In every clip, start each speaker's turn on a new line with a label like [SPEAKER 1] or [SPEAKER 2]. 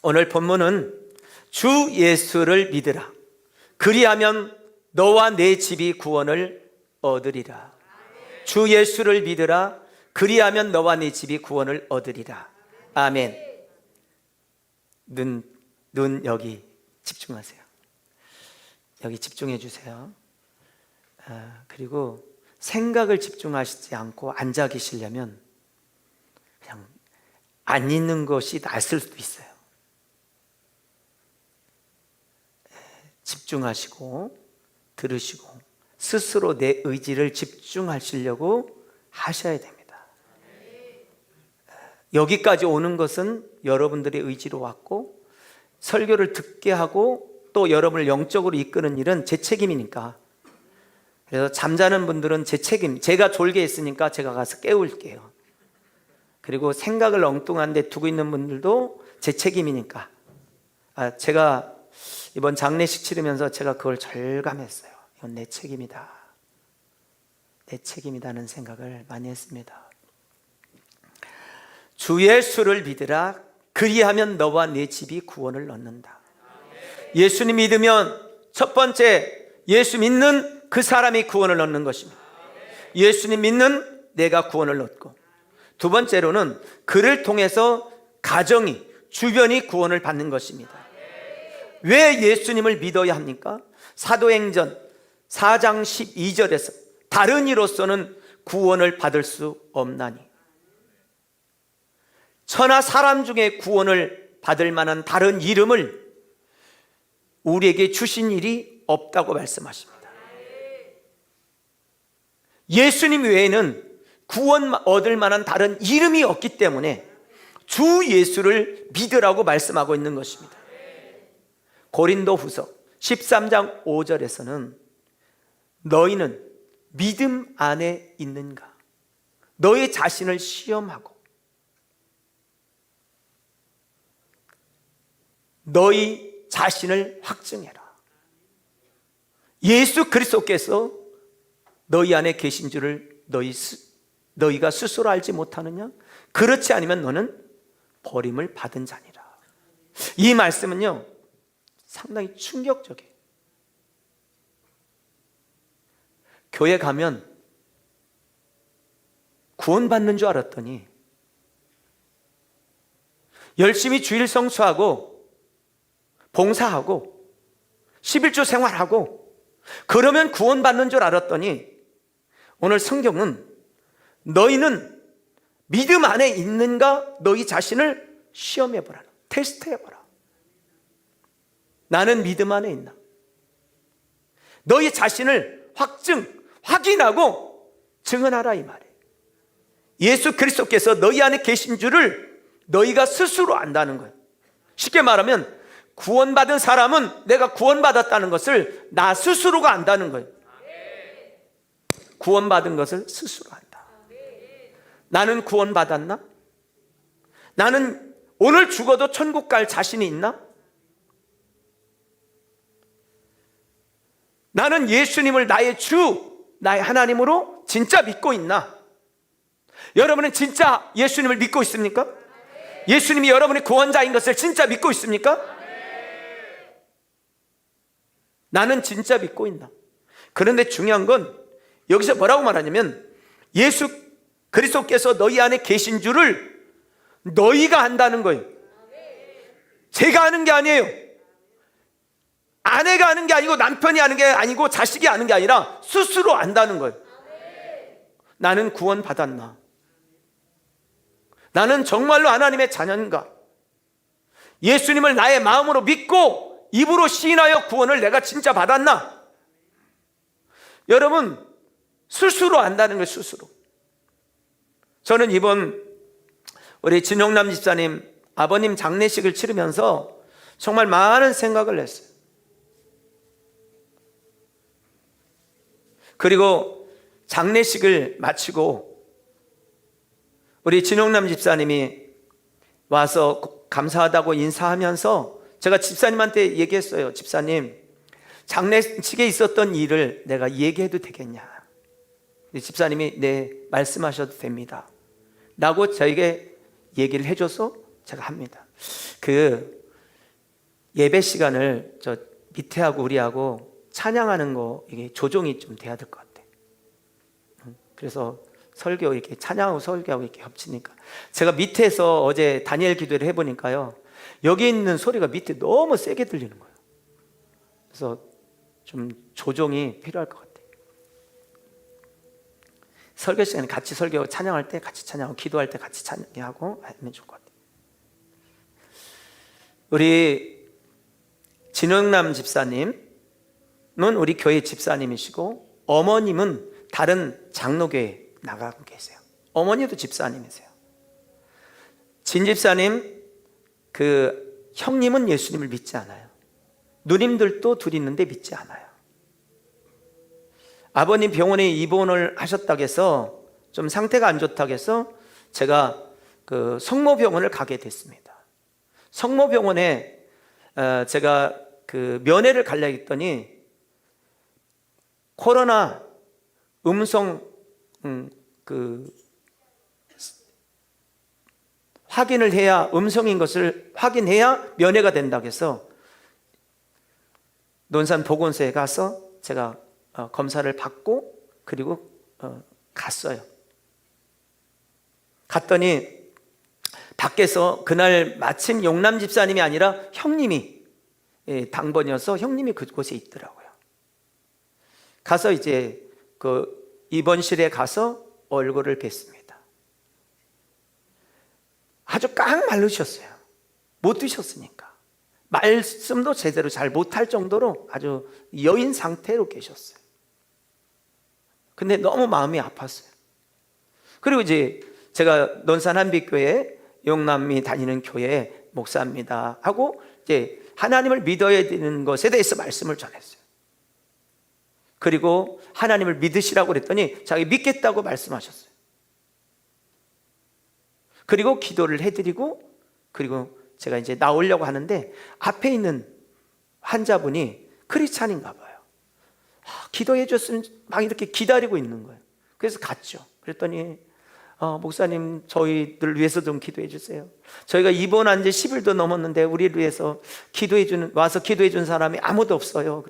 [SPEAKER 1] 오늘 본문은 주 예수를 믿으라. 그리하면 너와 내 집이 구원을 얻으리라. 주 예수를 믿으라. 그리하면 너와 네 집이 구원을 얻으리라. 아멘. 눈 여기 집중하세요. 여기 집중해 주세요. 그리고 생각을 집중하시지 않고 앉아 계시려면 그냥 안 있는 것이 낫을 수도 있어요. 집중하시고 들으시고 스스로 내 의지를 집중하시려고 하셔야 됩니다. 여기까지 오는 것은 여러분들의 의지로 왔고, 설교를 듣게 하고 또 여러분을 영적으로 이끄는 일은 제 책임이니까, 그래서 잠자는 분들은 제 책임, 제가 졸게 했으니까 제가 가서 깨울게요. 그리고 생각을 엉뚱한 데 두고 있는 분들도 제 책임이니까, 제가 이번 장례식 치르면서 제가 그걸 절감했어요. 이건 내 책임이다, 내 책임이다는 생각을 많이 했습니다. 주 예수를 믿으라. 그리하면 너와 네 집이 구원을 얻는다. 예수님 믿으면 첫 번째, 예수 믿는 그 사람이 구원을 얻는 것입니다. 예수님 믿는 내가 구원을 얻고, 두 번째로는 그를 통해서 가정이, 주변이 구원을 받는 것입니다. 왜 예수님을 믿어야 합니까? 사도행전 4장 12절에서 다른 이로서는 구원을 받을 수 없나니, 천하 사람 중에 구원을 받을 만한 다른 이름을 우리에게 주신 일이 없다고 말씀하십니다. 예수님 외에는 구원 얻을 만한 다른 이름이 없기 때문에 주 예수를 믿으라고 말씀하고 있는 것입니다. 고린도후서 13장 5절에서는 너희는 믿음 안에 있는가? 너희 자신을 시험하고 너희 자신을 확증해라. 예수 그리스도께서 너희 안에 계신 줄을 너희가 스스로 알지 못하느냐? 그렇지 않으면 너는 버림을 받은 자니라. 이 말씀은요, 상당히 충격적이에요. 교회 가면 구원받는 줄 알았더니 열심히 주일 성수하고 봉사하고 11조 생활하고 그러면 구원받는 줄 알았더니, 오늘 성경은 너희는 믿음 안에 있는가? 너희 자신을 시험해보라, 테스트해보라. 나는 믿음 안에 있나? 너희 자신을 확인하고 증언하라, 이 말이에요. 예수 그리스도께서 너희 안에 계신 줄을 너희가 스스로 안다는 거예요. 쉽게 말하면 구원받은 사람은 내가 구원받았다는 것을 나 스스로가 안다는 거예요. 구원받은 것을 스스로 안다. 나는 구원받았나? 나는 오늘 죽어도 천국 갈 자신이 있나? 나는 예수님을 나의 주, 나의 하나님으로 진짜 믿고 있나? 여러분은 진짜 예수님을 믿고 있습니까? 예수님이 여러분의 구원자인 것을 진짜 믿고 있습니까? 나는 진짜 믿고 있나? 그런데 중요한 건 여기서 뭐라고 말하냐면, 예수 그리스도께서 너희 안에 계신 줄을 너희가 안다는 거예요. 제가 아는 게 아니에요. 아내가 아는 게 아니고 남편이 아는 게 아니고 자식이 아는 게 아니라 스스로 안다는 거예요. 나는 구원 받았나? 나는 정말로 하나님의 자녀인가? 예수님을 나의 마음으로 믿고 입으로 시인하여 구원을 내가 진짜 받았나? 여러분, 스스로 안다는 거예요. 스스로. 저는 이번 우리 진용남 집사님 아버님 장례식을 치르면서 정말 많은 생각을 했어요. 그리고 장례식을 마치고 우리 진용남 집사님이 와서 감사하다고 인사하면서 제가 집사님한테 얘기했어요. 집사님, 장례식에 있었던 일을 내가 얘기해도 되겠냐? 집사님이 네, 말씀하셔도 됩니다 라고 저에게 얘기를 해줘서 제가 합니다. 예배 시간을 저 밑에하고 우리하고 찬양하는 거 이게 조정이 좀 돼야 될 것 같아. 그래서 설교 이렇게 찬양하고 설교하고 이렇게 겹치니까 제가 밑에서 어제 다니엘 기도를 해보니까요, 여기 있는 소리가 밑에 너무 세게 들리는 거예요. 그래서 좀 조정이 필요할 것 같아요. 설교 시간에 같이 설교하고 찬양할 때 같이 찬양하고 기도할 때 같이 찬양하고 하면 좋을 것 같아요. 우리 진영남 집사님은 우리 교회 집사님이시고 어머님은 다른 장로교회 나가고 계세요. 어머니도 집사님이세요. 진 집사님 그 형님은 예수님을 믿지 않아요. 누님들도 둘 있는데 믿지 않아요. 아버님 병원에 입원을 하셨다고 해서 좀 상태가 안 좋다고 해서 제가 그 성모병원을 가게 됐습니다. 성모병원에 제가 그 면회를 가려 했더니 코로나 음성 그 확인을 해야, 음성인 것을 확인해야 면회가 된다고 해서 논산 보건소에 가서 제가 검사를 받고 그리고 갔어요. 갔더니 밖에서 그날 마침 용남 집사님이 아니라 형님이 당번이어서 형님이 그곳에 있더라고요. 가서 이제 그 입원실에 가서 얼굴을 뵀습니다. 아주 깡마르셨어요. 못 드셨으니까. 말씀도 제대로 잘 못할 정도로 아주 여인 상태로 계셨어요. 근데 너무 마음이 아팠어요. 그리고 이제 제가 논산 한빛교회 용남이 다니는 교회 목사입니다 하고 이제 하나님을 믿어야 되는 것에 대해서 말씀을 전했어요. 그리고 하나님을 믿으시라고 그랬더니 자기 믿겠다고 말씀하셨어요. 그리고 기도를 해드리고 그리고 제가 이제 나오려고 하는데 앞에 있는 환자분이 크리스찬인가 봐요. 기도해 줬으면 막 이렇게 기다리고 있는 거예요. 그래서 갔죠. 그랬더니 목사님 저희들 위해서 좀 기도해 주세요. 저희가 입원한 지 10일도 넘었는데 우리를 위해서 와서 기도해 준 사람이 아무도 없어요.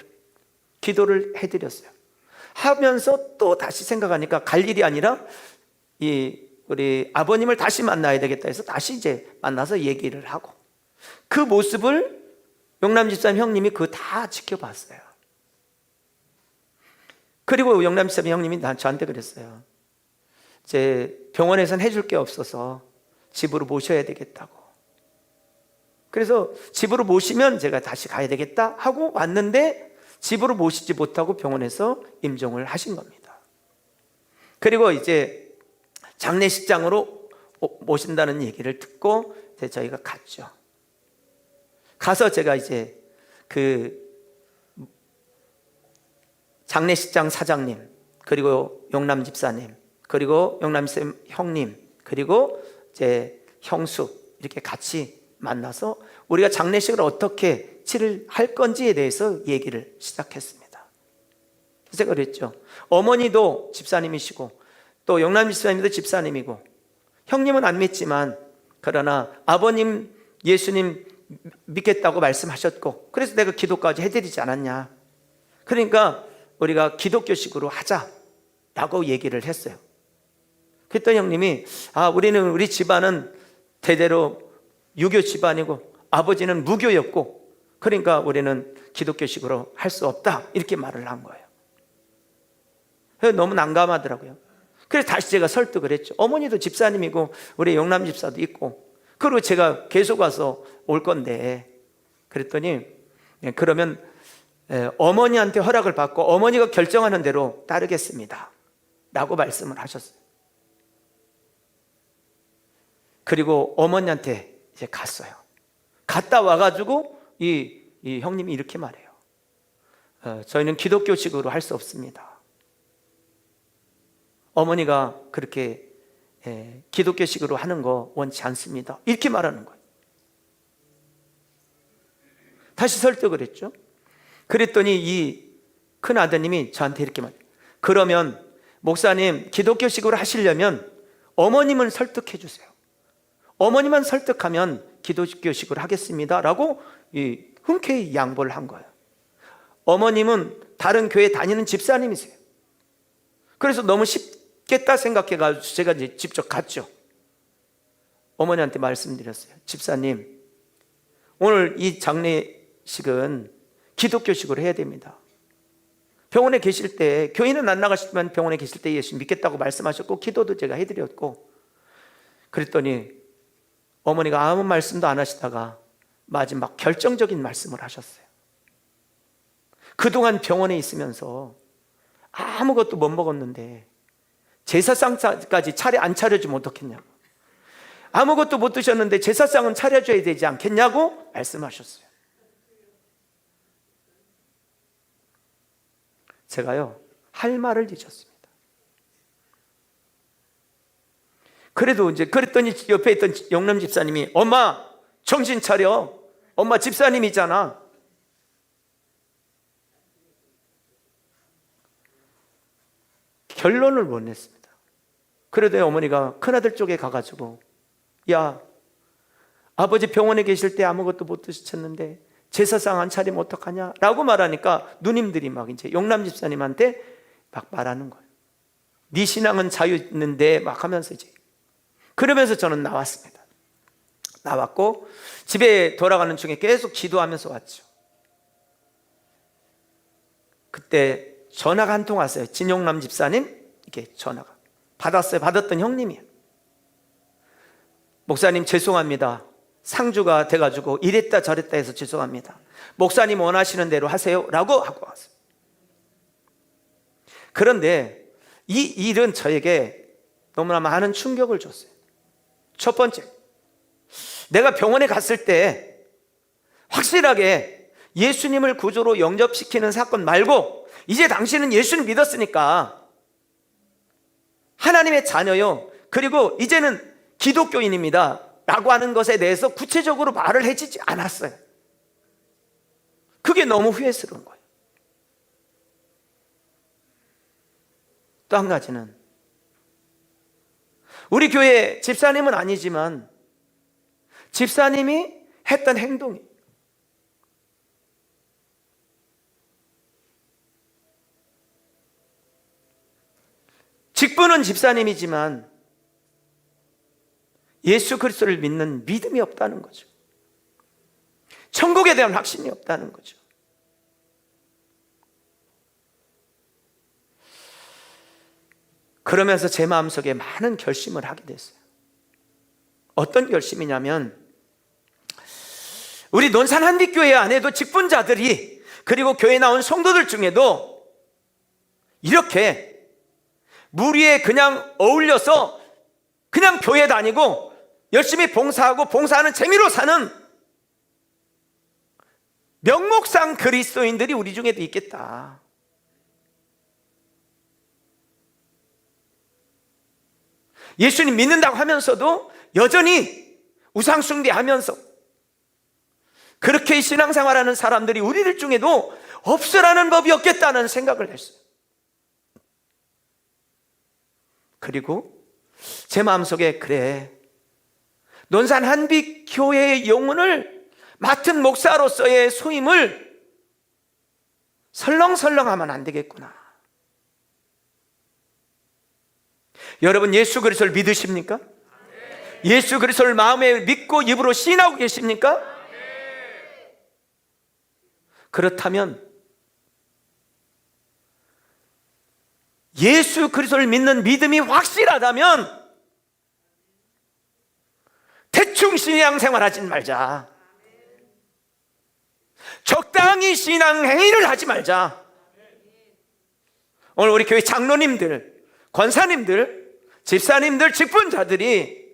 [SPEAKER 1] 기도를 해드렸어요. 하면서 또 다시 생각하니까 갈 일이 아니라 우리 아버님을 다시 만나야 되겠다 해서 다시 이제 만나서 얘기를 하고, 그 모습을 용남 집사님 형님이 그거 다 지켜봤어요. 그리고 용남 집사님 형님이 저한테 그랬어요. 이제 병원에선 해줄 게 없어서 집으로 모셔야 되겠다고. 그래서 집으로 모시면 제가 다시 가야 되겠다 하고 왔는데 집으로 모시지 못하고 병원에서 임종을 하신 겁니다. 그리고 이제 장례식장으로 모신다는 얘기를 듣고 이제 저희가 갔죠. 가서 제가 이제 그 장례식장 사장님, 그리고 용남 집사님, 그리고 용남 쌤 형님, 그리고 이제 형수 이렇게 같이 만나서 우리가 장례식을 어떻게 치를 건지에 대해서 얘기를 시작했습니다. 제가 그랬죠. 어머니도 집사님이시고 또 용남 집사님도 집사님이고 형님은 안 믿지만 그러나 아버님 예수님 믿겠다고 말씀하셨고 그래서 내가 기도까지 해드리지 않았냐. 그러니까 우리가 기독교식으로 하자라고 얘기를 했어요. 그랬더니 형님이 우리 집안은 대대로 유교 집안이고 아버지는 무교였고 그러니까 우리는 기독교식으로 할 수 없다 이렇게 말을 한 거예요. 그래서 너무 난감하더라고요. 그래서 다시 제가 설득을 했죠. 어머니도 집사님이고 우리 용남 집사도 있고 그리고 제가 계속 와서 올 건데, 그랬더니 그러면 어머니한테 허락을 받고 어머니가 결정하는 대로 따르겠습니다 라고 말씀을 하셨어요. 그리고 어머니한테 이제 갔어요. 갔다 와가지고 이 형님이 이렇게 말해요. 저희는 기독교식으로 할 수 없습니다. 어머니가 그렇게 기독교식으로 하는 거 원치 않습니다 이렇게 말하는 거예요. 다시 설득을 했죠. 그랬더니 이 큰아드님이 저한테 이렇게 말해요. 그러면 목사님 기독교식으로 하시려면 어머님은 설득해 주세요. 어머니만 설득하면 기독교식으로 하겠습니다 라고 이 흔쾌히 양보를 한 거예요. 어머님은 다른 교회 다니는 집사님이세요. 그래서 너무 쉽겠다 생각해가지고 제가 이제 직접 갔죠. 어머니한테 말씀드렸어요. 집사님, 오늘 이 장례식은 기독교식으로 해야 됩니다. 병원에 계실 때, 교회는 안 나가시지만 병원에 계실 때 예수 믿겠다고 말씀하셨고 기도도 제가 해드렸고, 그랬더니 어머니가 아무 말씀도 안 하시다가 마지막 결정적인 말씀을 하셨어요. 그동안 병원에 있으면서 아무것도 못 먹었는데 제사상까지 차례 안 차려주면 어떻겠냐고, 아무것도 못 드셨는데 제사상은 차려줘야 되지 않겠냐고 말씀하셨어요. 제가요, 할 말을 잊었습니다. 그래도 이제 그랬더니 옆에 있던 영남 집사님이, 엄마 정신 차려, 엄마 집사님이잖아. 결론을 못 냈습니다. 그래도 어머니가 큰아들 쪽에 가가지고, 야, 아버지 병원에 계실 때 아무것도 못 드셨는데 제사상 안 차리면 어떡하냐 라고 말하니까 누님들이 막 이제 용남 집사님한테 막 말하는 거예요. 네 신앙은 자유 있는데 막 하면서 이제, 그러면서 저는 나왔습니다. 나왔고 집에 돌아가는 중에 계속 기도하면서 왔죠. 그때 전화가 한 통 왔어요. 진용남 집사님, 이게 전화가 받았어요. 받았던 형님이에요. 목사님 죄송합니다. 상주가 돼가지고 이랬다 저랬다 해서 죄송합니다. 목사님 원하시는 대로 하세요 라고 하고 왔어요. 그런데 이 일은 저에게 너무나 많은 충격을 줬어요. 첫 번째, 내가 병원에 갔을 때 확실하게 예수님을 구주로 영접시키는 사건 말고, 이제 당신은 예수님 믿었으니까 하나님의 자녀요, 그리고 이제는 기독교인입니다 라고 하는 것에 대해서 구체적으로 말을 해주지 않았어요. 그게 너무 후회스러운 거예요. 또 한 가지는, 우리 교회 집사님은 아니지만 집사님이 했던 행동이, 직분은 집사님이지만 예수 그리스도를 믿는 믿음이 없다는 거죠. 천국에 대한 확신이 없다는 거죠. 그러면서 제 마음속에 많은 결심을 하게 됐어요. 어떤 결심이냐면, 우리 논산 한빛교회 안에도 직분자들이, 그리고 교회 나온 성도들 중에도 이렇게 무리에 그냥 어울려서 그냥 교회 다니고 열심히 봉사하고 봉사하는 재미로 사는 명목상 그리스도인들이 우리 중에도 있겠다. 예수님 믿는다고 하면서도 여전히 우상숭배하면서 그렇게 신앙생활하는 사람들이 우리들 중에도 없으라는 법이 없겠다는 생각을 했어요. 그리고 제 마음속에, 그래, 논산 한빛교회의 영혼을 맡은 목사로서의 소임을 설렁설렁하면 안 되겠구나. 여러분, 예수 그리스도를 믿으십니까? 예수 그리스도를 마음에 믿고 입으로 시인하고 계십니까? 그렇다면 예수 그리스도를 믿는 믿음이 확실하다면 대충 신앙생활 하지 말자. 적당히 신앙 행위를 하지 말자. 오늘 우리 교회 장로님들, 권사님들, 집사님들, 직분자들이,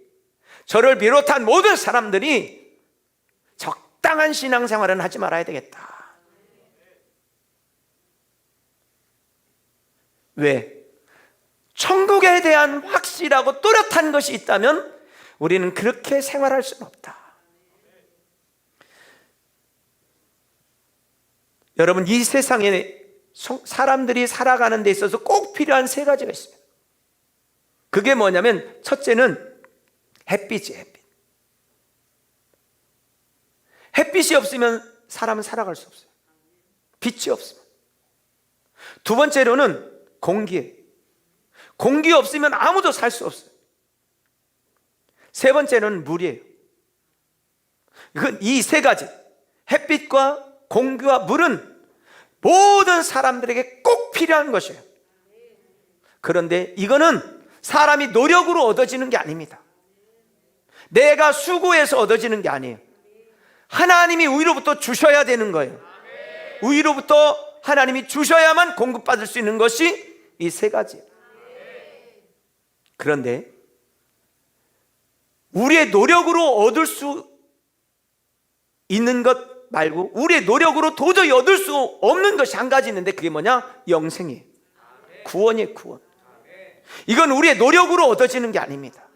[SPEAKER 1] 저를 비롯한 모든 사람들이 적당한 신앙생활은 하지 말아야 되겠다. 왜? 천국에 대한 확실하고 또렷한 것이 있다면 우리는 그렇게 생활할 수는 없다. 여러분, 이 세상에 사람들이 살아가는 데 있어서 꼭 필요한 세 가지가 있습니다. 그게 뭐냐면, 첫째는 햇빛이에요. 햇빛. 햇빛이 없으면 사람은 살아갈 수 없어요. 빛이 없으면. 두 번째로는 공기예요. 공기 없으면 아무도 살 수 없어요. 세 번째는 물이에요. 이 세 가지, 햇빛과 공기와 물은 모든 사람들에게 꼭 필요한 것이에요. 그런데 이거는 사람이 노력으로 얻어지는 게 아닙니다. 내가 수고해서 얻어지는 게 아니에요. 하나님이 위로부터 주셔야 되는 거예요. 위로부터 하나님이 주셔야만 공급받을 수 있는 것이 이 세 가지예요. 그런데 우리의 노력으로 얻을 수 있는 것 말고 우리의 노력으로 도저히 얻을 수 없는 것이 한 가지 있는데, 그게 뭐냐? 영생이에요. 구원이에요. 구원. 이건 우리의 노력으로 얻어지는 게 아닙니다.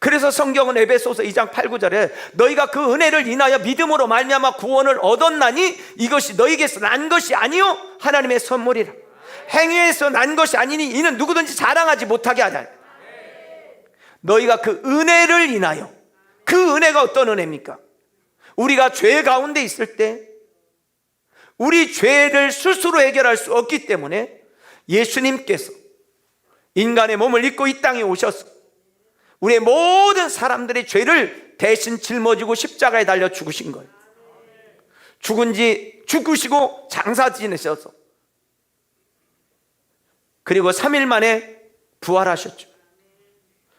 [SPEAKER 1] 그래서 성경은 에베소서 2장 8, 9절에 너희가 그 은혜를 인하여 믿음으로 말미암아 구원을 얻었나니 이것이 너희에게서 난 것이 아니요 하나님의 선물이라. 행위에서 난 것이 아니니 이는 누구든지 자랑하지 못하게 하자. 너희가 그 은혜를 인하여, 그 은혜가 어떤 은혜입니까? 우리가 죄 가운데 있을 때 우리 죄를 스스로 해결할 수 없기 때문에 예수님께서 인간의 몸을 입고 이 땅에 오셔서 우리의 모든 사람들의 죄를 대신 짊어지고 십자가에 달려 죽으신 거예요. 죽으시고 장사 지내셔서 그리고 3일 만에 부활하셨죠.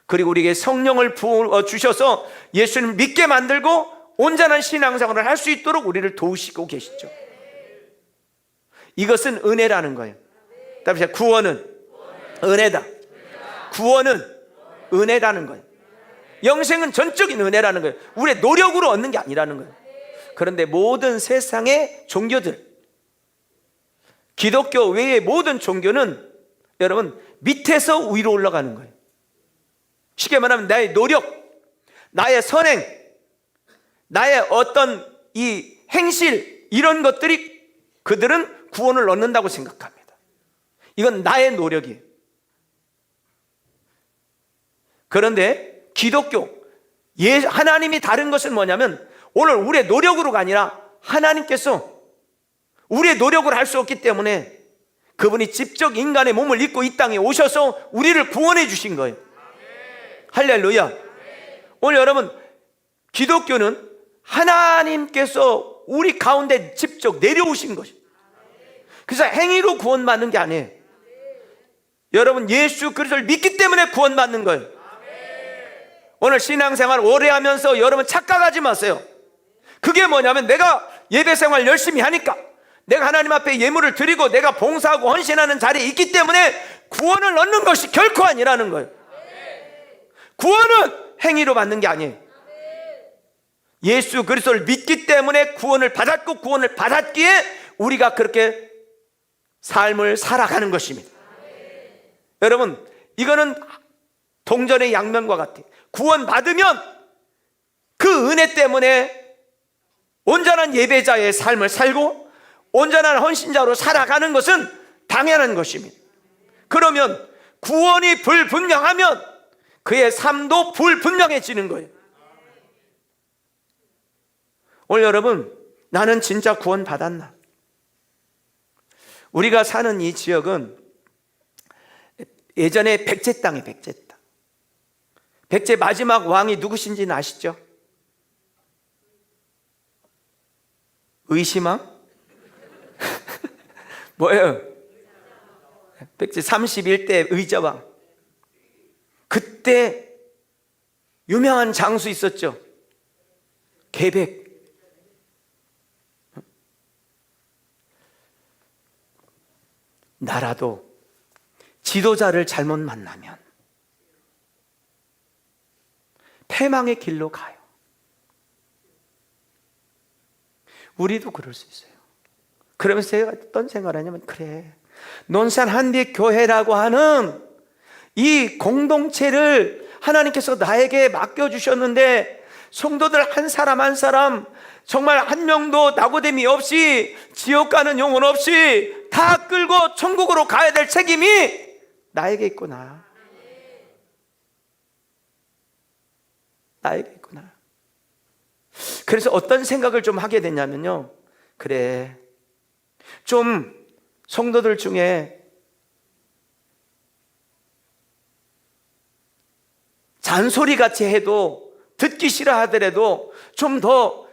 [SPEAKER 1] 그리고 우리에게 성령을 부어 주셔서 예수님을 믿게 만들고 온전한 신앙생활을 할 수 있도록 우리를 도우시고 계시죠. 이것은 은혜라는 거예요. 다시 구원은 은혜다. 구원은 은혜라는 거예요. 영생은 전적인 은혜라는 거예요. 우리의 노력으로 얻는 게 아니라는 거예요. 그런데 모든 세상의 종교들, 기독교 외의 모든 종교는 여러분 밑에서 위로 올라가는 거예요. 쉽게 말하면 나의 노력, 나의 선행, 나의 어떤 이 행실, 이런 것들이 그들은 구원을 얻는다고 생각합니다. 이건 나의 노력이에요. 그런데 기독교, 하나님이 다른 것은 뭐냐면 오늘 우리의 노력으로가 아니라 하나님께서 우리의 노력으로 할 수 없기 때문에 그분이 직접 인간의 몸을 입고 이 땅에 오셔서 우리를 구원해 주신 거예요. 할렐루야. 오늘 여러분, 기독교는 하나님께서 우리 가운데 직접 내려오신 것이에요. 그래서 행위로 구원받는 게 아니에요. 여러분, 예수 그리스도를 믿기 때문에 구원받는 거예요. 오늘 신앙생활 오래 하면서 여러분 착각하지 마세요. 그게 뭐냐면 내가 예배생활 열심히 하니까, 내가 하나님 앞에 예물을 드리고 내가 봉사하고 헌신하는 자리에 있기 때문에 구원을 얻는 것이 결코 아니라는 거예요. 구원은 행위로 받는 게 아니에요. 예수 그리스도를 믿기 때문에 구원을 받았고, 구원을 받았기에 우리가 그렇게 삶을 살아가는 것입니다. 여러분, 이거는 동전의 양면과 같아요. 구원 받으면 그 은혜 때문에 온전한 예배자의 삶을 살고 온전한 헌신자로 살아가는 것은 당연한 것입니다. 그러면 구원이 불분명하면 그의 삶도 불분명해지는 거예요. 오늘 여러분, 나는 진짜 구원 받았나? 우리가 사는 이 지역은 예전에 백제 땅이에요. 백제 땅. 백제 마지막 왕이 누구신지는 아시죠? 의심왕? 뭐예요? 백제 31대 의자왕. 그때 유명한 장수 있었죠. 계백. 나라도 지도자를 잘못 만나면 패망의 길로 가요. 우리도 그럴 수 있어요. 그러면서 제가 어떤 생각을 하냐면, 그래, 논산 한빛교회라고 하는 이 공동체를 하나님께서 나에게 맡겨주셨는데 성도들 한 사람 한 사람 정말 한 명도 낙오됨이 없이, 지옥 가는 영혼 없이 다 끌고 천국으로 가야 될 책임이 나에게 있구나. 나에게 있구나. 그래서 어떤 생각을 좀 하게 되냐면요, 그래, 좀 성도들 중에 잔소리 같이 해도, 듣기 싫어 하더라도 좀 더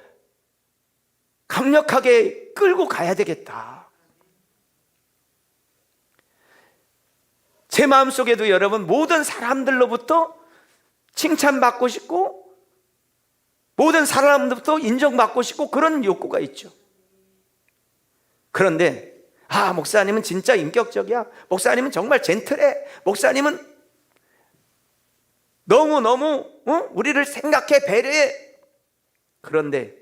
[SPEAKER 1] 강력하게 끌고 가야 되겠다. 제 마음속에도 여러분, 모든 사람들로부터 칭찬받고 싶고, 모든 사람들부터 인정받고 싶고, 그런 욕구가 있죠. 그런데 목사님은 진짜 인격적이야, 목사님은 정말 젠틀해, 목사님은 너무너무 우리를 생각해, 배려해. 그런데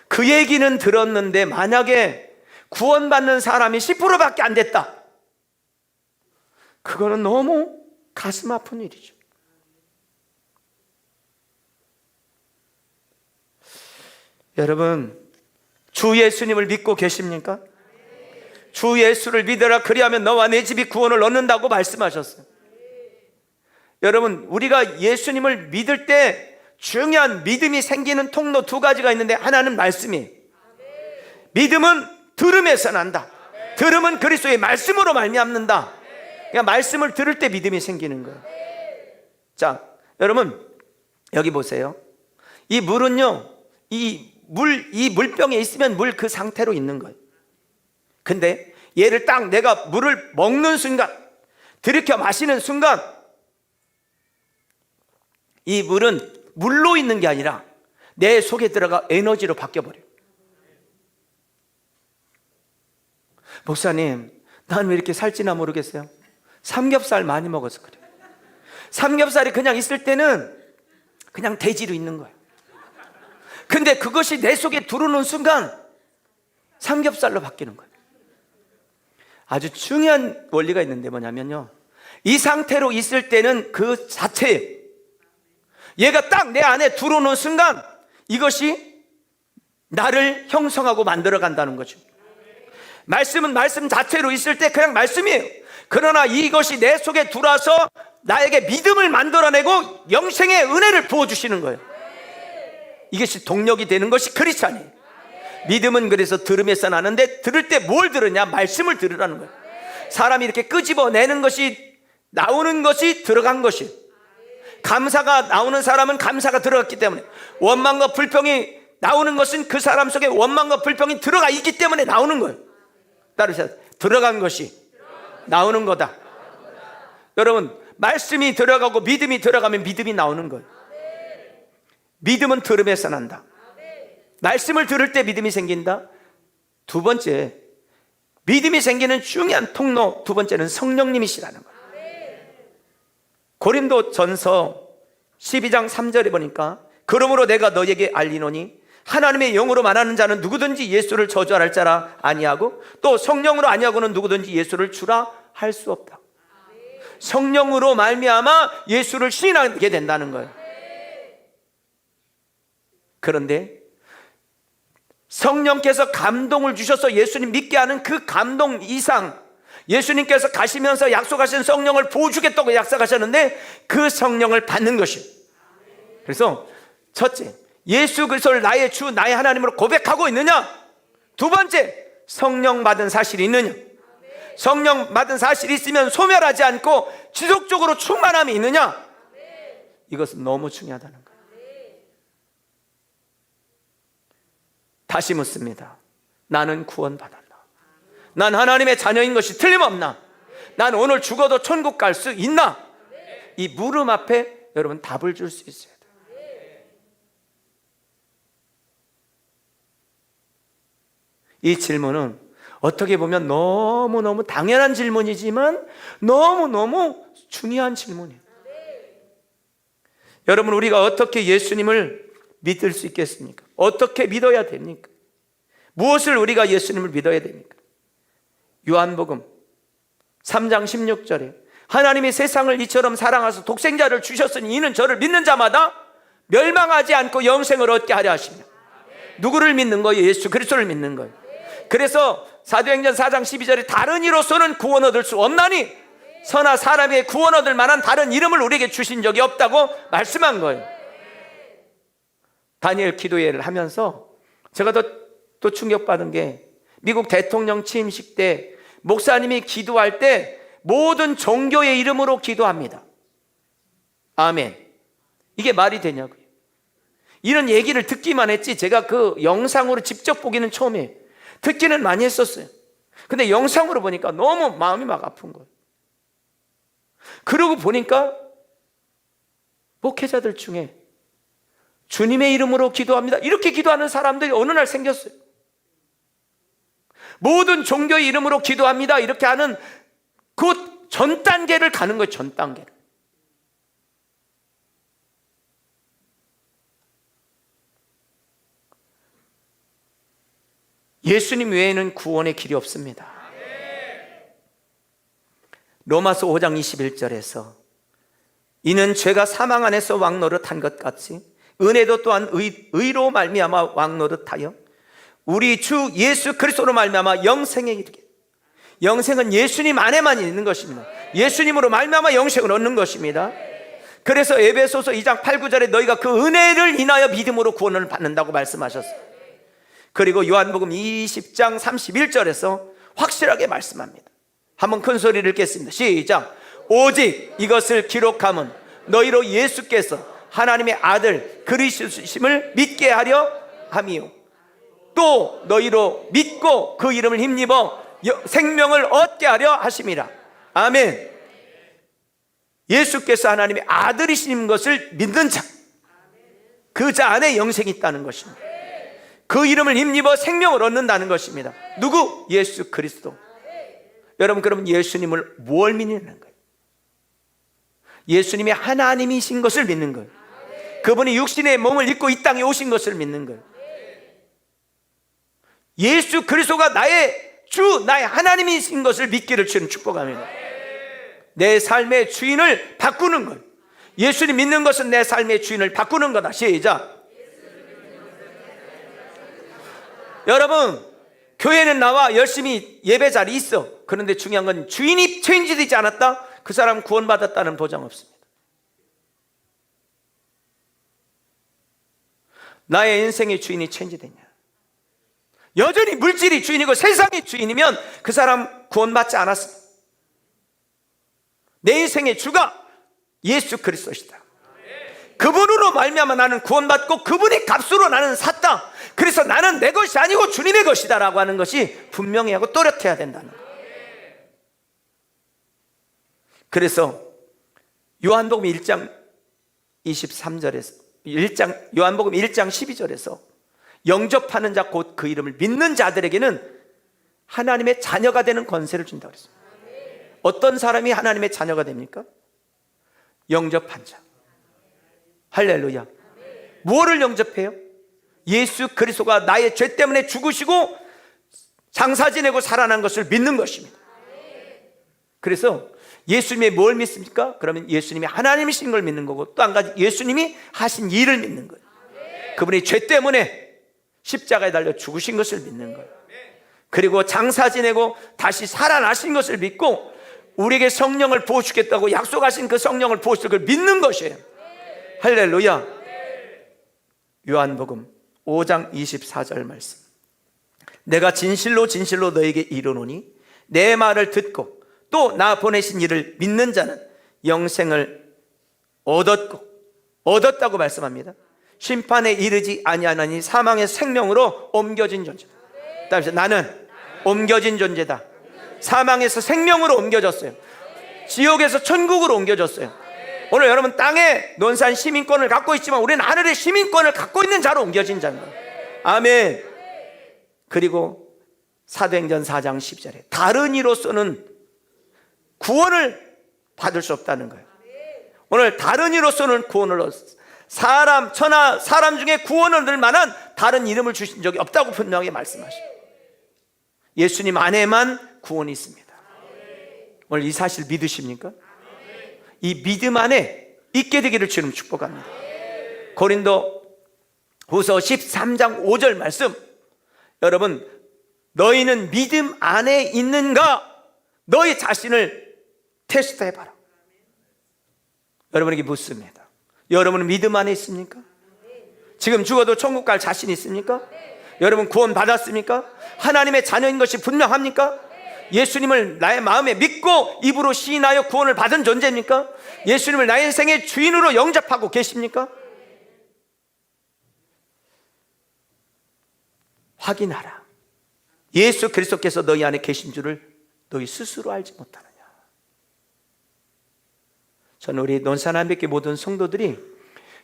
[SPEAKER 1] 그 얘기는 들었는데 만약에 구원받는 사람이 10%밖에 안 됐다, 그거는 너무 가슴 아픈 일이죠. 여러분, 주 예수님을 믿고 계십니까? 주 예수를 믿어라, 그리하면 너와 내 집이 구원을 얻는다고 말씀하셨어요. 여러분, 우리가 예수님을 믿을 때 중요한 믿음이 생기는 통로 두 가지가 있는데, 하나는 말씀이에요. 믿음은 들음에서 난다. 들음은 그리스도의 말씀으로 말미암는다. 그러니까 말씀을 들을 때 믿음이 생기는 거예요. 자, 여러분 여기 보세요. 이 물은요, 이 물병에 있으면 물 그 상태로 있는 거예요. 근데 얘를 딱 내가 물을 먹는 순간, 들이켜 마시는 순간, 이 물은 물로 있는 게 아니라 내 속에 들어가 에너지로 바뀌어버려요. 목사님, 난 왜 이렇게 살찌나 모르겠어요. 삼겹살 많이 먹어서 그래요. 삼겹살이 그냥 있을 때는 그냥 돼지로 있는 거예요. 근데 그것이 내 속에 들어오는 순간 삼겹살로 바뀌는 거예요. 아주 중요한 원리가 있는데 뭐냐면요, 이 상태로 있을 때는 그 자체예요. 얘가 딱 내 안에 들어오는 순간 이것이 나를 형성하고 만들어 간다는 거죠. 말씀은 말씀 자체로 있을 때 그냥 말씀이에요. 그러나 이것이 내 속에 들어와서 나에게 믿음을 만들어내고 영생의 은혜를 부어주시는 거예요. 이것이 동력이 되는 것이 크리스찬이에요. 믿음은 그래서 들음에서 나는데, 들을 때 뭘 들으냐? 말씀을 들으라는 거예요. 사람이 이렇게 끄집어내는 것이, 나오는 것이 들어간 것이에요. 감사가 나오는 사람은 감사가 들어갔기 때문에, 원망과 불평이 나오는 것은 그 사람 속에 원망과 불평이 들어가 있기 때문에 나오는 거예요. 따르셔, 들어간 것이 나오는 거다. 여러분, 말씀이 들어가고 믿음이 들어가면 믿음이 나오는 거예요. 믿음은 들음에서 난다. 말씀을 들을 때 믿음이 생긴다. 두 번째, 믿음이 생기는 중요한 통로 두 번째는 성령님이시라는 거예요. 고린도전서 12장 3절에 보니까, 그러므로 내가 너에게 알리노니 하나님의 영으로 말하는 자는 누구든지 예수를 저주할 자라 아니하고, 또 성령으로 아니하고는 누구든지 예수를 주라 할 수 없다. 성령으로 말미암아 예수를 신하게 된다는 거예요. 그런데 성령께서 감동을 주셔서 예수님 믿게 하는 그 감동 이상, 예수님께서 가시면서 약속하신 성령을 부어주겠다고 약속하셨는데 그 성령을 받는 것이에요. 그래서 첫째, 예수 그리스도를 나의 주, 나의 하나님으로 고백하고 있느냐? 두 번째, 성령 받은 사실이 있느냐? 성령 받은 사실이 있으면 소멸하지 않고 지속적으로 충만함이 있느냐? 이것은 너무 중요하다는 거예요. 다시 묻습니다. 나는 구원받았나? 난 하나님의 자녀인 것이 틀림없나? 난 오늘 죽어도 천국 갈 수 있나? 이 물음 앞에 여러분 답을 줄 수 있어야 돼요. 이 질문은 어떻게 보면 너무너무 당연한 질문이지만 너무너무 중요한 질문이에요. 여러분, 우리가 어떻게 예수님을 믿을 수 있겠습니까? 어떻게 믿어야 됩니까? 무엇을 우리가 예수님을 믿어야 됩니까? 요한복음 3장 16절에 하나님이 세상을 이처럼 사랑하사 독생자를 주셨으니 이는 저를 믿는 자마다 멸망하지 않고 영생을 얻게 하려 하십니다. 누구를 믿는 거예요? 예수 그리스도를 믿는 거예요. 그래서 사도행전 4장 12절에 다른 이로서는 구원 얻을 수 없나니 서나 사람에게 구원 얻을 만한 다른 이름을 우리에게 주신 적이 없다고 말씀한 거예요. 다니엘 기도회를 하면서 제가 또 충격받은 게, 미국 대통령 취임식 때 목사님이 기도할 때 모든 종교의 이름으로 기도합니다. 아멘. 이게 말이 되냐고요. 이런 얘기를 듣기만 했지 제가 그 영상으로 직접 보기는 처음이에요. 듣기는 많이 했었어요. 근데 영상으로 보니까 너무 마음이 막 아픈 거예요. 그러고 보니까 목회자들 중에 주님의 이름으로 기도합니다, 이렇게 기도하는 사람들이 어느 날 생겼어요. 모든 종교의 이름으로 기도합니다, 이렇게 하는 그 전 단계를 가는 거예요. 전 단계를. 예수님 외에는 구원의 길이 없습니다. 로마서 5장 21절에서 이는 죄가 사망 안에서 왕노릇한 것 같이 은혜도 또한 의로 말미암아 왕노릇하여 우리 주 예수 그리스도로 말미암아 영생에 이르게. 영생은 예수님 안에만 있는 것입니다. 예수님으로 말미암아 영생을 얻는 것입니다. 그래서 에베소서 2장 8, 9절에 너희가 그 은혜를 인하여 믿음으로 구원을 받는다고 말씀하셨어요. 그리고 요한복음 20장 31절에서 확실하게 말씀합니다. 한번 큰 소리를 읽겠습니다. 시작. 오직 이것을 기록함은 너희로 예수께서 하나님의 아들 그리스도심을 믿게 하려 함이요 또 너희로 믿고 그 이름을 힘입어 생명을 얻게 하려 하심이라. 아멘. 예수께서 하나님의 아들이신 것을 믿는 자, 그 자 안에 영생이 있다는 것입니다. 그 이름을 힘입어 생명을 얻는다는 것입니다. 누구? 예수 그리스도. 여러분, 그러면 예수님을 뭘 믿는 거예요? 예수님이 하나님이신 것을 믿는 거예요. 그분이 육신의 몸을 입고 이 땅에 오신 것을 믿는 거예요. 예수 그리스도가 나의 주, 나의 하나님이신 것을 믿기를 주는 축복합니다. 내 삶의 주인을 바꾸는 것. 예수님 믿는 것은 내 삶의 주인을 바꾸는 거다. 시작. 여러분, 교회는 나와 열심히 예배 자리 있어. 그런데 중요한 건 주인이 체인지되지 않았다? 그 사람 구원받았다는 보장 없습니다. 나의 인생의 주인이 체인지됐냐? 여전히 물질이 주인이고 세상의 주인이면 그 사람 구원받지 않았습니다. 내 인생의 주가 예수 그리스도시다. 그분으로 말미암아 나는 구원받고 그분의 값으로 나는 샀다. 그래서 나는 내 것이 아니고 주님의 것이다 라고 하는 것이 분명히 하고 또렷해야 된다는 거예요. 그래서 요한복음 1장 23절에서 요한복음 1장 12절에서 영접하는 자 곧 그 이름을 믿는 자들에게는 하나님의 자녀가 되는 권세를 준다고 그랬습니다. 어떤 사람이 하나님의 자녀가 됩니까? 영접한 자. 할렐루야. 무엇을 영접해요? 예수 그리스도가 나의 죄 때문에 죽으시고 장사 지내고 살아난 것을 믿는 것입니다. 그래서 예수님이 뭘 믿습니까? 그러면 예수님이 하나님이신 걸 믿는 거고, 또 한 가지 예수님이 하신 일을 믿는 거예요. 그분이 죄 때문에 십자가에 달려 죽으신 것을 믿는 거예요. 그리고 장사 지내고 다시 살아나신 것을 믿고 우리에게 성령을 부어주겠다고 약속하신 그 성령을 부어줄 걸 믿는 것이에요. 할렐루야. 요한복음 5장 24절 말씀. 내가 진실로 진실로 너에게 이르노니 내 말을 듣고 또 나 보내신 이를 믿는 자는 영생을 얻었다고 말씀합니다. 심판에 이르지 아니하나니 사망의 생명으로 옮겨진 존재다. 따라서 나는 옮겨진 존재다. 사망에서 생명으로 옮겨졌어요. 지옥에서 천국으로 옮겨졌어요. 오늘 여러분 땅에 논산 시민권을 갖고 있지만 우리는 하늘의 시민권을 갖고 있는 자로 옮겨진 자인 거예요. 아멘. 그리고 사도행전 4장 10절에 다른 이로서는 구원을 받을 수 없다는 거예요. 오늘 다른 이로서는 구원을 얻었어요. 사람 중에 구원을 얻을 만한 다른 이름을 주신 적이 없다고 분명하게 말씀하시고 예수님 안에만 구원이 있습니다. 오늘 이 사실 믿으십니까? 이 믿음 안에 있게 되기를 주님 축복합니다. 고린도 후서 13장 5절 말씀. 여러분, 너희는 믿음 안에 있는가? 너희 자신을 테스트해봐라. 여러분에게 묻습니다. 여러분은 믿음 안에 있습니까? 지금 죽어도 천국 갈 자신 있습니까? 여러분 구원 받았습니까? 하나님의 자녀인 것이 분명합니까? 예수님을 나의 마음에 믿고 입으로 시인하여 구원을 받은 존재입니까? 예수님을 나의 인생의 주인으로 영접하고 계십니까? 확인하라. 예수 그리스도께서 너희 안에 계신 줄을 너희 스스로 알지 못하느냐. 저는 우리 논산한백교 모든 성도들이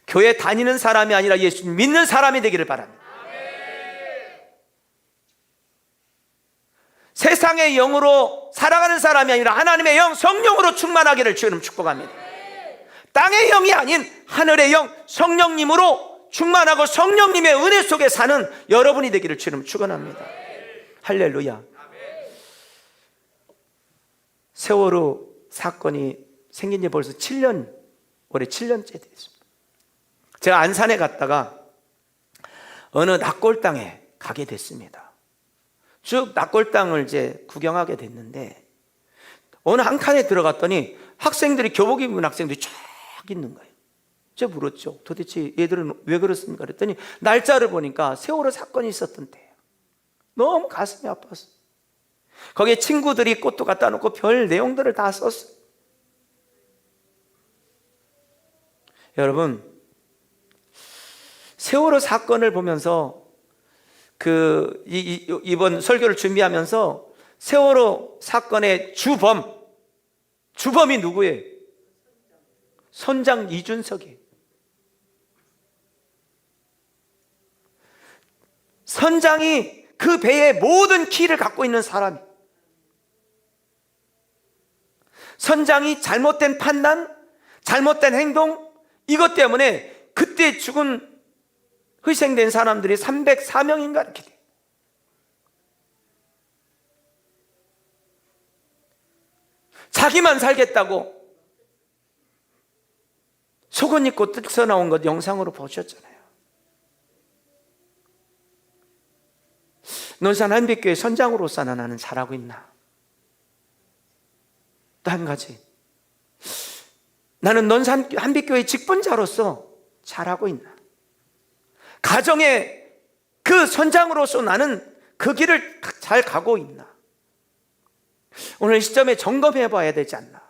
[SPEAKER 1] 교회 다니는 사람이 아니라 예수님 믿는 사람이 되기를 바랍니다. 세상의 영으로 살아가는 사람이 아니라 하나님의 영, 성령으로 충만하기를 주님 축복합니다. 땅의 영이 아닌 하늘의 영, 성령님으로 충만하고 성령님의 은혜 속에 사는 여러분이 되기를 주님 축원합니다. 할렐루야. 세월호 사건이 생긴 지 벌써 7년, 올해 7년째 됐습니다. 제가 안산에 갔다가 어느 낙골당에 가게 됐습니다. 쭉 낙골당을 이제 구경하게 됐는데 어느 한 칸에 들어갔더니 학생들이 교복 입은 학생들이 쫙 있는 거예요. 제가 물었죠. 도대체 얘들은 왜 그렇습니까? 그랬더니 날짜를 보니까 세월호 사건이 있었던 때예요. 너무 가슴이 아팠어요. 거기에 친구들이 꽃도 갖다 놓고 별 내용들을 다 썼어요. 여러분, 세월호 사건을 보면서 이번 설교를 준비하면서 세월호 사건의 주범이 누구예요? 선장 이준석이에요. 선장이 그 배의 모든 키를 갖고 있는 사람이에요. 선장이 잘못된 판단, 잘못된 행동, 이것 때문에 그때 죽은 희생된 사람들이 304명인가 이렇게 돼요. 자기만 살겠다고 속옷 입고 뜯어 나온 것 영상으로 보셨잖아요. 논산 한빛교회 선장으로서는 나는 잘하고 있나? 또 한 가지, 나는 논산 한빛교회 직분자로서 잘하고 있나? 가정의 그 선장으로서 나는 그 길을 잘 가고 있나? 오늘 시점에 점검해 봐야 되지 않나?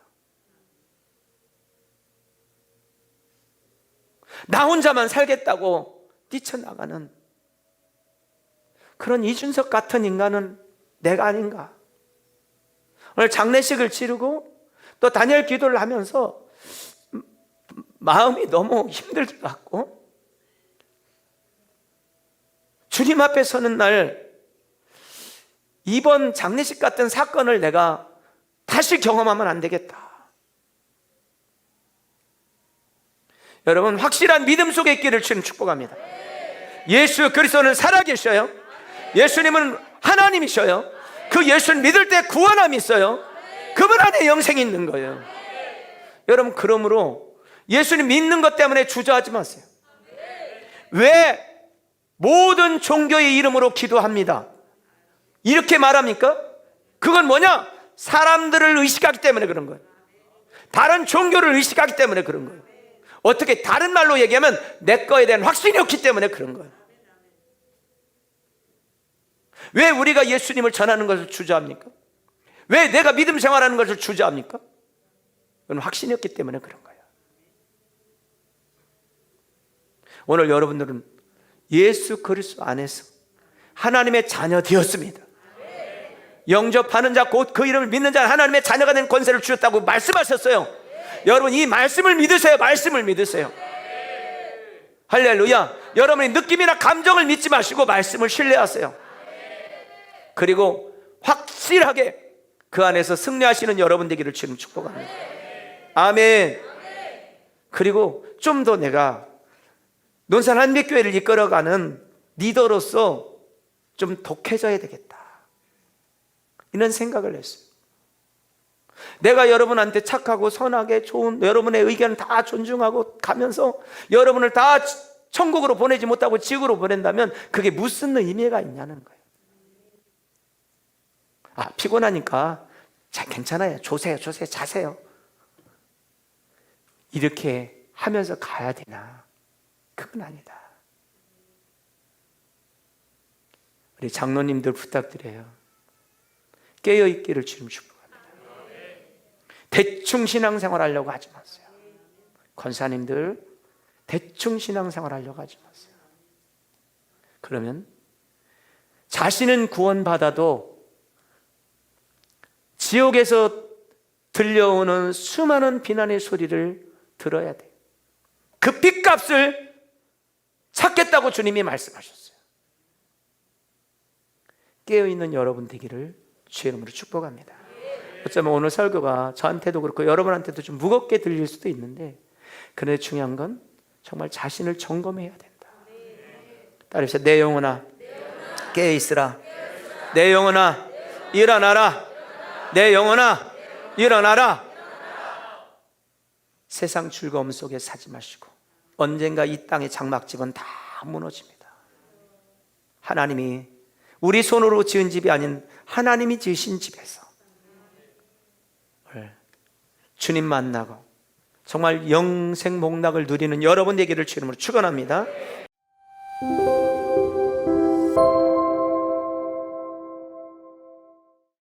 [SPEAKER 1] 나 혼자만 살겠다고 뛰쳐나가는 그런 이준석 같은 인간은 내가 아닌가? 오늘 장례식을 치르고 또 단열 기도를 하면서 마음이 너무 힘들 것 같고, 주님 앞에 서는 날 이번 장례식 같은 사건을 내가 다시 경험하면 안 되겠다. 여러분, 확실한 믿음 속에 있기를 주님 축복합니다. 예수 그리스도는 살아계셔요. 예수님은 하나님이셔요. 그 예수를 믿을 때 구원함이 있어요. 그분 안에 영생이 있는 거예요. 여러분, 그러므로 예수님 믿는 것 때문에 주저하지 마세요. 왜 모든 종교의 이름으로 기도합니다 이렇게 말합니까? 그건 뭐냐? 사람들을 의식하기 때문에 그런 거예요. 다른 종교를 의식하기 때문에 그런 거예요. 어떻게 다른 말로 얘기하면 내 거에 대한 확신이 없기 때문에 그런 거예요. 왜 우리가 예수님을 전하는 것을 주저합니까? 왜 내가 믿음 생활하는 것을 주저합니까? 그건 확신이 없기 때문에 그런 거예요. 오늘 여러분들은 예수 그리스도 안에서 하나님의 자녀 되었습니다. 영접하는 자 곧 그 이름을 믿는 자는 하나님의 자녀가 된 권세를 주셨다고 말씀하셨어요. 여러분, 이 말씀을 믿으세요. 말씀을 믿으세요. 할렐루야. 여러분이 느낌이나 감정을 믿지 마시고 말씀을 신뢰하세요. 그리고 확실하게 그 안에서 승리하시는 여러분 되기를 지금 축복합니다. 아멘. 그리고 좀 더 내가 논산 한빛교회를 이끌어가는 리더로서 좀 독해져야 되겠다, 이런 생각을 했어요. 내가 여러분한테 착하고 선하게 좋은 여러분의 의견을 다 존중하고 가면서 여러분을 다 천국으로 보내지 못하고 지구로 보낸다면 그게 무슨 의미가 있냐는 거예요. 피곤하니까 자, 괜찮아요. 조세요. 자세요. 이렇게 하면서 가야 되나? 그건 아니다. 우리 장로님들 부탁드려요. 깨어있기를 주님 축복합니다. 대충 신앙생활 하려고 하지 마세요. 권사님들 대충 신앙생활 하려고 하지 마세요. 그러면 자신은 구원받아도 지옥에서 들려오는 수많은 비난의 소리를 들어야 돼요. 그 핏값을 찾겠다고 주님이 말씀하셨어요. 깨어있는 여러분 되기를 주의 이름으로 축복합니다. 어쩌면 오늘 설교가 저한테도 그렇고 여러분한테도 좀 무겁게 들릴 수도 있는데, 그런데 중요한 건 정말 자신을 점검해야 된다. 따라서 내 영혼아 깨어있으라. 내 영혼아 일어나라. 내 영혼아 일어나라. 세상 즐거움 속에 사지 마시고 언젠가 이 땅의 장막집은 다 무너집니다. 하나님이 우리 손으로 지은 집이 아닌 하나님이 지으신 집에서 주님 만나고 정말 영생 복락을 누리는 여러분 되기를 주님으로 축원합니다.